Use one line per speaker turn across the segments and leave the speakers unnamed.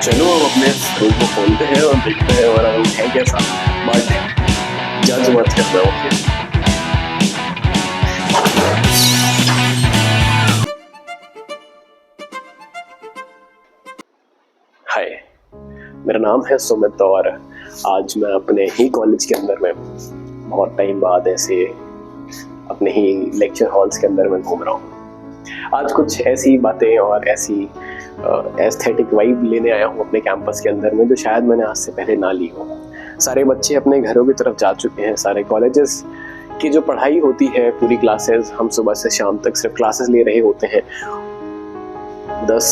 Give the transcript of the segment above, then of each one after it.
चलो हम अपने रूम को खोलते हैं और देखते हैं हमारा रूम है कैसा, बट जज मत करना। ओके, हाय, मेरा नाम है सुमित और आज मैं अपने ही कॉलेज के अंदर में बहुत टाइम बाद ऐसे अपने ही लेक्चर हॉल्स के अंदर में घूम रहा हूँ। आज कुछ ऐसी बातें और ऐसी एस्थेटिक वाइब लेने आया हूँ अपने कैंपस के अंदर में जो शायद मैंने आज से पहले ना ली हो। सारे बच्चे अपने घरों की तरफ जा चुके हैं। सारे कॉलेजेस की जो पढ़ाई होती है, पूरी क्लासेस, हम सुबह से शाम तक सिर्फ क्लासेस ले रहे होते हैं। 10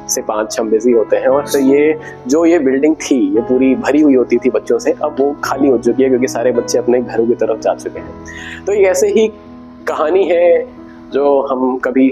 से 5 हम बिजी होते हैं और फिर ये बिल्डिंग थी, ये पूरी भरी हुई होती थी बच्चों से, अब वो खाली हो चुकी है क्योंकि सारे बच्चे अपने घरों की तरफ जा चुके हैं। तो ये ऐसे ही कहानी है जो हम कभी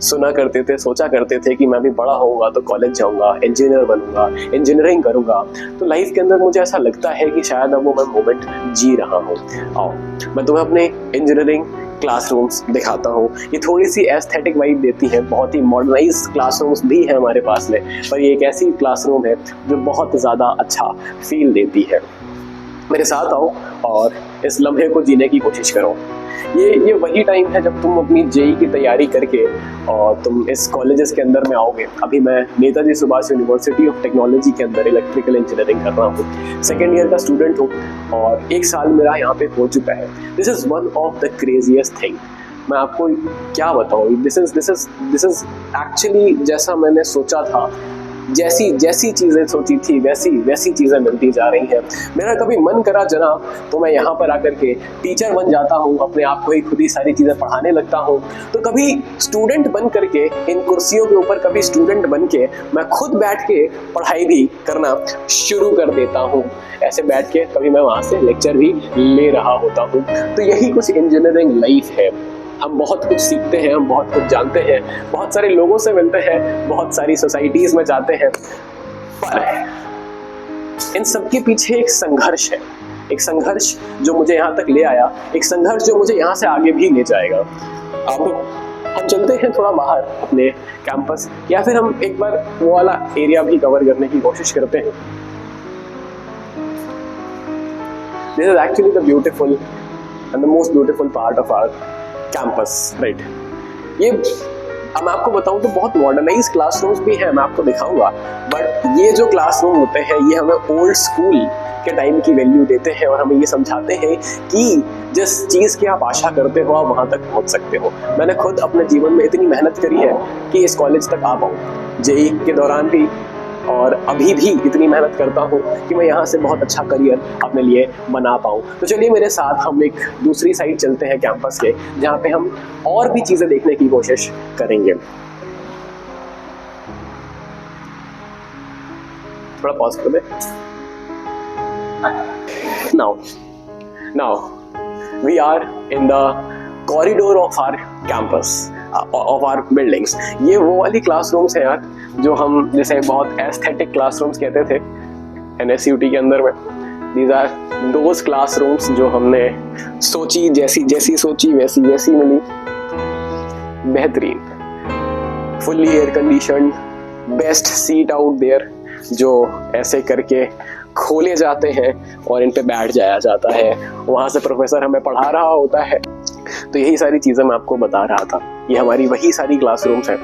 सुना करते थे, सोचा करते थे कि मैं भी बड़ा होऊंगा तो कॉलेज जाऊंगा, इंजीनियर बनूंगा, इंजीनियरिंग करूंगा। तो लाइफ के अंदर मुझे ऐसा लगता है कि शायद अब वो मैं मोमेंट जी रहा हूँ। आओ मैं तुम्हें अपने इंजीनियरिंग क्लासरूम्स दिखाता हूँ। ये थोड़ी सी एस्थेटिक वाइब देती है, बहुत ही मॉडर्नाइज क्लासरूम्स भी है हमारे पास में, पर ये एक ऐसी क्लासरूम है जो बहुत ज़्यादा अच्छा फील देती है। मेरे साथ आओ और इस लम्हे को जीने की कोशिश करो। ये वही टाइम है जब तुम अपनी जेई की तैयारी करके और तुम इस कॉलेजेस के अंदर में आओगे। अभी मैं Netaji Subhash university of technology के अंदर इलेक्ट्रिकल इंजीनियरिंग कर रहा हूँ। सेकेंड ईयर का स्टूडेंट हूँ और 1 साल मेरा यहाँ पे हो चुका है। This is one of the craziest thing. मैं आपको क्या बताऊँ, दिस इज एक्चुअली जैसा मैंने सोचा था, जैसी चीज़ें सोची थी वैसी चीज़ें मिलती जा रही हैं। मेरा कभी मन करा जनाब तो मैं यहाँ पर आकर के टीचर बन जाता हूँ, अपने आप को ही खुद ही सारी चीज़ें पढ़ाने लगता हूँ। तो कभी स्टूडेंट बन करके इन कुर्सियों के ऊपर, कभी स्टूडेंट बन के मैं खुद बैठ के पढ़ाई भी करना शुरू कर देता हूँ। ऐसे बैठ के कभी मैं वहाँ से लेक्चर भी ले रहा होता हूँ। तो यही कुछ इंजीनियरिंग लाइफ है। हम बहुत कुछ सीखते हैं, हम बहुत कुछ जानते हैं, बहुत सारे लोगों से मिलते हैं, बहुत सारी सोसाइटीज में जाते हैं, पर इन सब के पीछे एक संघर्ष है। एक संघर्ष जो मुझे यहाँ तक ले आया, एक संघर्ष जो मुझे यहाँ से आगे भी ले जाएगा। अब हम चलते हैं थोड़ा बाहर अपने कैंपस, या फिर हम एक बार वो वाला एरिया भी कवर करने की कोशिश करते हैं। This is actually the beautiful and the most beautiful part of our campus, right. ये अब मैं आपको बताऊं तो बहुत मॉडर्नाइज क्लासरूम्स भी हैं, मैं आपको दिखाऊंगा, बट ये जो क्लासरूम होते हैं ये हमें ओल्ड स्कूल के टाइम की वैल्यू देते हैं और हमें ये समझाते हैं कि जिस चीज़ की आप आशा करते हो आप वहाँ तक पहुँच सकते हो। मैंने खुद अपने जीवन में इतनी मेहनत करी है कि इस कॉलेज तक आ पाऊँ। जेई के दौरान भी और अभी भी इतनी मेहनत करता हूँ कि मैं यहाँ से बहुत अच्छा करियर अपने लिए बना पाऊँ। तो चलिए मेरे साथ हम एक दूसरी साइड चलते हैं कैंपस के, जहाँ पे हम और भी चीज़ें देखने की कोशिश करेंगे। थोड़ा पॉज कर दे। Now we are in the corridor of our campus, of our buildings। ये वो वाली क्लासरूम्स हैं यार जो हम जैसे बहुत एस्थेटिक क्लासरूम्स कहते थे NSUT के अंदर में। These are those classrooms जो हमने सोची, जैसी सोची वैसी मिली। बेहतरीन, fully air conditioned, best seat out there, जो ऐसे करके खोले जाते हैं और इन पे बैठ जाया जाता है। वहाँ से प्रोफेसर हमें पढ़ा रहा होता है। तो यही सारी चीज़ें मैं आपको बता रहा था। ये हमारी वही सारी क्लासरूम्स हैं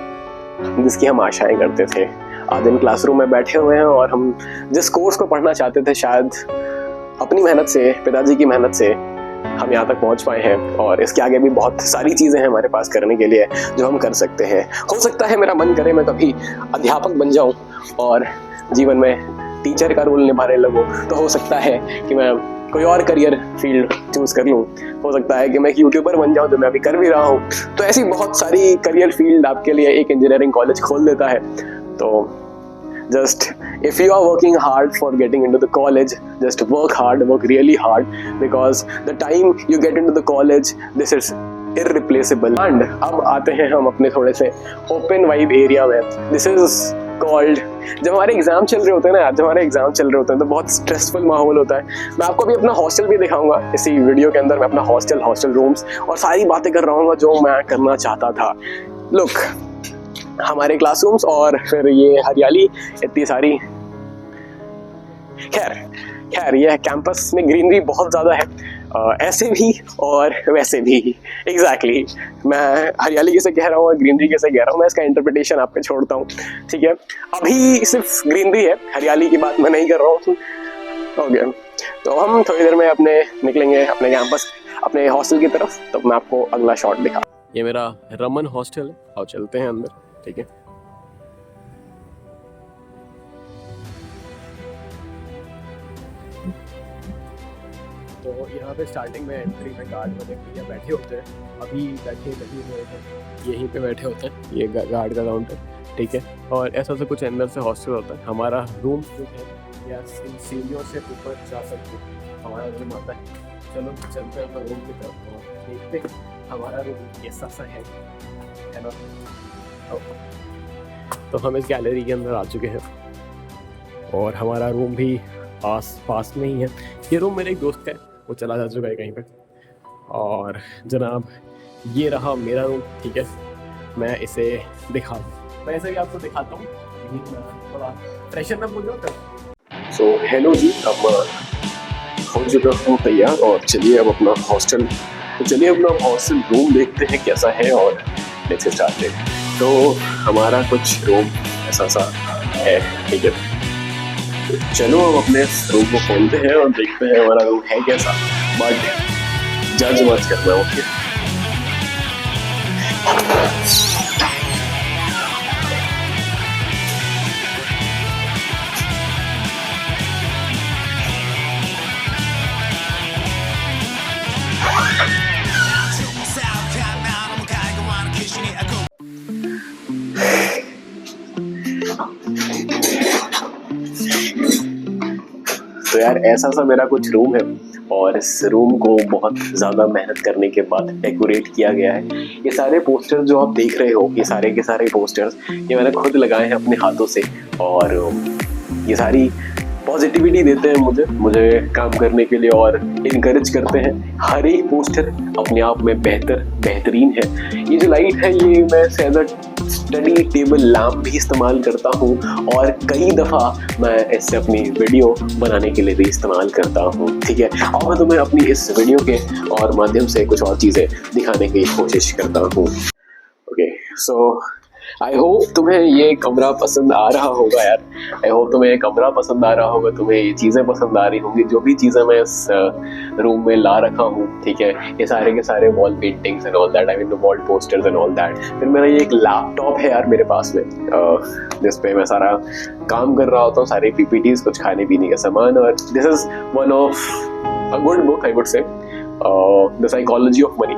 जिसकी हम आशाएं करते थे। आज इन क्लासरूम में बैठे हुए हैं और हम जिस कोर्स को पढ़ना चाहते थे, शायद अपनी मेहनत से, पिताजी की मेहनत से हम यहाँ तक पहुँच पाए हैं। और इसके आगे भी बहुत सारी चीज़ें हैं हमारे पास करने के लिए जो हम कर सकते हैं। हो सकता है मेरा मन करे मैं कभी अध्यापक बन जाऊँ और जीवन में टीचर का रोल निभाने लगूं। तो हो सकता है कि मैं कोई और करियर फील्ड चूज कर लूं। हो सकता है कि मैं एक यूट्यूबर बन जाऊं, जो मैं अभी कर भी रहा हूं। तो ऐसी बहुत सारी करियर फील्ड आपके लिए एक इंजीनियरिंग कॉलेज खोल देता है। तो just if you are working hard for getting into the college, just work hard, work really hard, because the time you get into the college, this is irreplaceable। And अब आते हैं हम अपने थोड़े से ओपन वाइब एरिया में। This is called, जब हमारे एग्जाम चल रहे होते हैं ना यार, जब हमारे एग्जाम चल रहे होते हैं तो बहुत स्ट्रेसफुल माहौल होता है। मैं आपको अभी अपना हॉस्टल भी दिखाऊंगा इसी वीडियो के अंदर। मैं अपना हॉस्टल रूम्स और सारी बातें कर रहा हूँ जो मैं करना चाहता था। लुक, हमारे क्लासरूम्स और फिर ये हरियाली, इतनी सारी खैर ये कैंपस में ग्रीनरी बहुत ज़्यादा है, ऐसे भी और वैसे भी। एग्जैक्टली मैं हरियाली कैसे कह रहा हूँ और ग्रीनरी कैसे कह रहा हूँ, मैं इसका इंटरप्रिटेशन आप पे छोड़ता हूँ, ठीक है। अभी सिर्फ ग्रीनरी है, हरियाली की बात मैं नहीं कर रहा हूँ। ओके, तो हम थोड़ी देर में अपने निकलेंगे अपने कैंपस, अपने हॉस्टल की तरफ, तो मैं आपको अगला शॉट दिखा। ये मेरा रमन हॉस्टल है, और चलते हैं अंदर, ठीक है। तो यहाँ पे स्टार्टिंग में एंट्री में गार्ड वाले भैया बैठे होते हैं, अभी बैठे नहीं हुए हैं, यहीं पे बैठे होते हैं, ये गार्ड का काउंटर, ठीक है। और ऐसा से कुछ अंदर से हॉस्टल होता है। हमारा रूम जो है या इन सीढ़ियों से ऊपर जा सकते हैं, हमारा रूम आता है। चलो चलते हैं रूम की तरफ और देखते हैं हमारा रूम कैसा सा है ना। तो हम इस गैलरी के अंदर आ चुके हैं और हमारा रूम भी पास में ही है। ये रूम मेरे एक दोस्त का है, वो चला जा चुका है कहीं पे। और जनाब ये रहा मेरा रूम, ठीक है। मैं इसे दिखा दूँ, मैं ऐसे भी आपको दिखाता हूँ, थोड़ा प्रेशर में बोल रहा हूँ। सो हेलो जी, अब हो चुका हूँ तैयार और चलिए अब अपना हॉस्टल रूम देखते हैं कैसा है और लेट्स स्टार्ट इट। तो हमारा कुछ रूम ऐसा सा है, ठीक है। चलो अब अपने रूम को खोलते हैं और देखते हैं हमारा रूम है कैसा, बट जज मत करना, ओके। तो यार ऐसा सा मेरा कुछ रूम है और इस रूम को बहुत ज़्यादा मेहनत करने के बाद डेकोरेट किया गया है। ये सारे पोस्टर्स जो आप देख रहे हो, ये सारे के सारे पोस्टर्स ये मैंने खुद लगाए हैं अपने हाथों से, और ये सारी पॉजिटिविटी देते हैं मुझे काम करने के लिए और इनकरेज करते हैं। हर एक पोस्टर अपने आप में बेहतरीन है। ये जो लाइट है ये मैं as a study table lamp भी इस्तेमाल करता हूँ और कई दफ़ा मैं इससे अपनी वीडियो बनाने के लिए भी इस्तेमाल करता हूँ, ठीक है। और मैं तुम्हें अपनी इस वीडियो के और माध्यम से कुछ और चीज़ें दिखाने की कोशिश करता हूँ। ओके, सो आई होप तुम्हें ये कमरा पसंद आ रहा होगा यार। आई होप तुम्हें ये कमरा पसंद आ रहा होगा, तुम्हें ये चीज़ें पसंद आ रही होंगी, जो भी चीज़ें मैं इस रूम में ला रखा हूँ, ठीक है। ये सारे के सारे wall paintings and all that, I mean the wall posters and all that. फिर मेरा ये एक लैपटॉप है यार मेरे पास में, जिस पे मैं सारा काम कर रहा होता हूँ, सारे PPTs, कुछ खाने पीने का सामान। और this is one of a good book I would say, the psychology of money.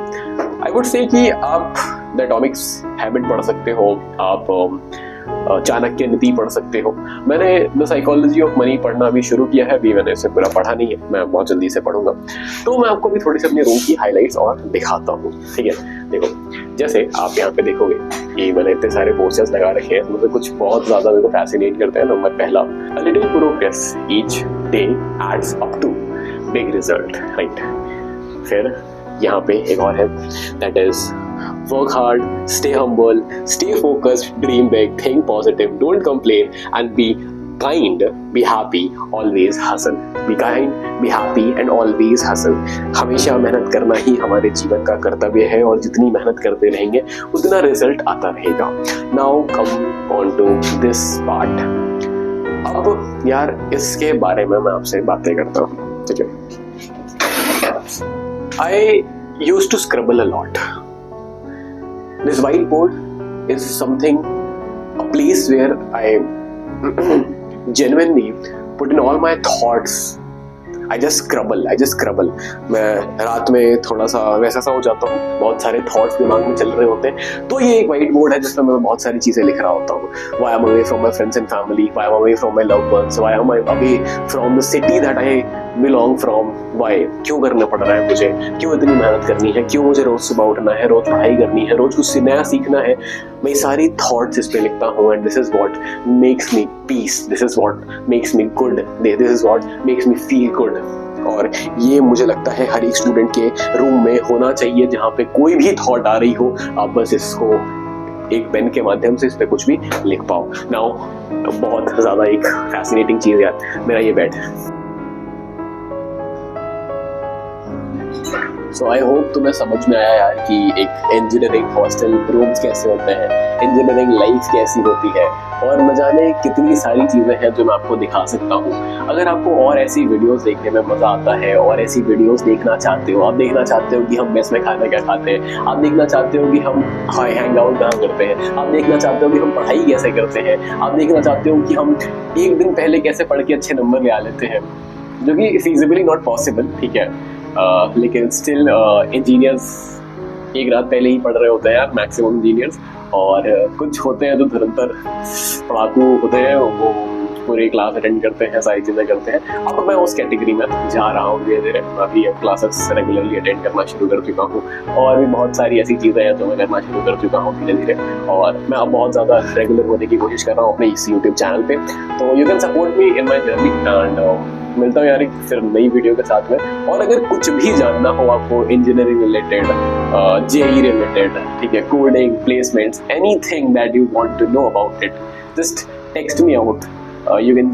I would say कि आप द एटॉमिक्स हैबिट पढ़ सकते हो, आप चाणक्य नीति पढ़ सकते हो। मैंने द साइकोलॉजी ऑफ मनी पढ़ना अभी शुरू किया है, अभी मैंने इसे पूरा पढ़ा नहीं है, मैं बहुत जल्दी से पढ़ूंगा। तो मैं आपको भी थोड़ी सी अपने रूम की हाइलाइट्स और दिखाता हूँ, ठीक है। देखो, जैसे आप यहाँ पे देखोगे कि मैंने इतने सारे पोस्टर्स लगा रखे हैं, मुझे कुछ बहुत ज़्यादा मेरे को फैसिनेट करते हैं। नंबर पहला, a little progress each day adds up to big result, right. फिर यहाँ पे एक और है, that is work hard, stay humble, stay focused, dream big, think positive, don't complain, and be kind, be happy, always hustle. Be kind, be happy, and always hustle. हमेशा मेहनत करना ही हमारे जीवन का कर्तव्य है और जितनी मेहनत करते रहेंगे उतना रिजल्ट आता रहेगा। Now come on to this part. अब यार इसके बारे में मैं आपसे बातें करता हूँ, ठीक है। I used to scribble a lot. This whiteboard is something, a place where I genuinely put in all my thoughts. I just scribble. मैं रात में थोड़ा सा वैसा सा हो जाता हूँ, बहुत सारे थॉट्स दिमाग में चल रहे होते हैं। तो ये एक वाइट बोर्ड है जिसमें मैं बहुत सारी चीज़ें लिख रहा होता हूँ। Why am I away from my friends and family? Why am I away from my loved ones? Why am I away from the city that I belong from? Why? क्यों करना पड़ रहा है मुझे? क्यों इतनी मेहनत करनी है? क्यों मुझे रोज सुबह उठना है, रोज पढ़ाई करनी है, रोज कुछ नया सीखना है? मैं सारी थॉट्स इस पे लिखता हूँ and this is what makes me peace. This is what makes me good. This is what makes me feel good. और ये मुझे लगता है हर एक स्टूडेंट के रूम में होना चाहिए, जहाँ पे कोई भी थॉट आ रही हो आप बस इसको एक पेन के माध्यम से इस पे कुछ भी लिख पाओ। नाउ बहुत ज़्यादा एक फैसिनेटिंग चीज़ यार, मेरा ये बेड। सो आई होप तुम्हें समझ में आया यार कि एक इंजीनियरिंग हॉस्टल रूम्स कैसे होते हैं, इंजीनियरिंग लाइफ कैसी होती है, और न जाने कितनी सारी चीज़ें हैं जो मैं आपको दिखा सकता हूँ। अगर आपको और ऐसी वीडियोस देखने में मज़ा आता है और ऐसी वीडियोस देखना चाहते हो, आप देखना चाहते हो कि हम मेस में खाना क्या खाते हैं, आप देखना चाहते हो कि हम हैंग आउट कहाँ करते हैं, आप देखना चाहते हो कि हम पढ़ाई कैसे करते हैं, आप देखना चाहते हो कि हम एक दिन पहले कैसे पढ़ के अच्छे नंबर ले आ लेते हैं, जो कि फिजिबली नॉट पॉसिबल, ठीक है, लेकिन स्टिल इंजीनियर्स एक रात पहले ही पढ़ रहे होते हैं यार, मैक्सिमम इंजीनियर्स। और कुछ होते हैं जो धुरंधर पढ़ाकू होते हैं, वो पूरी क्लास अटेंड करते हैं, सारी चीज़ें करते हैं। अब मैं उस कैटेगरी में जा रहा हूँ धीरे धीरे। मैं अभी क्लासेस रेगुलरली अटेंड करना शुरू कर चुका हूँ, और भी बहुत सारी ऐसी चीज़ें हैं जो मैं करना शुरू कर चुका हूँ धीरे धीरे। और मैं अब बहुत ज़्यादा रेगुलर होने की कोशिश कर रहा हूँ अपने इस यूट्यूब चैनल पे। तो you can support me in my journey, and मिलता हूँ यार एक फिर नई वीडियो के साथ में। और अगर कुछ भी जानना हो आपको इंजीनियरिंग रिलेटेड, जेई रिलेटेड, ठीक है, coding, placements, anything that you want to know about it, just text me out. You can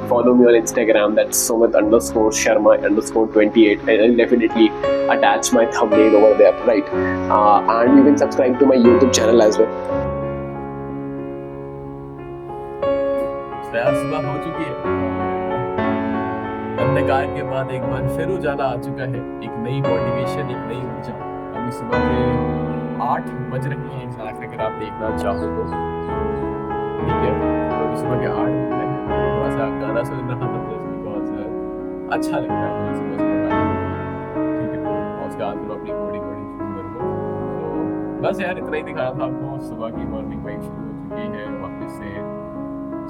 follow me on Instagram, that's Sumit_Sharma_28. I'll definitely attach my thumbnail over there, right? And you can subscribe to my YouTube channel as well.
सुबह हो चुकी है, अंधकार के बाद एक बार फिर उजाला आ चुका है, एक नई मोटिवेशन, एक नई ऊर्जा। अभी सुबह के 8 बज रहे हैं एग्जैक्ट, अगर आप देखना चाहो तो, ठीक है। अभी सुबह के 8 बज रहे हैं, थोड़ा सा गाना सुन रहा था, बिकॉज अच्छा लगता है मुझे सुबह सुबह गाना, ठीक है। और उसके बाद अपनी कोडिंग शुरू करूँगा। तो बस यार इतना ही दिखाना था आपको। सुबह की मॉर्निंग वाइब शुरू हो चुकी है, वापस से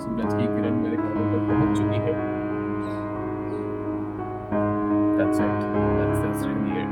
सूरज की किरण मेरे घरों तक पहुँच चुकी है। That's it. That's really it.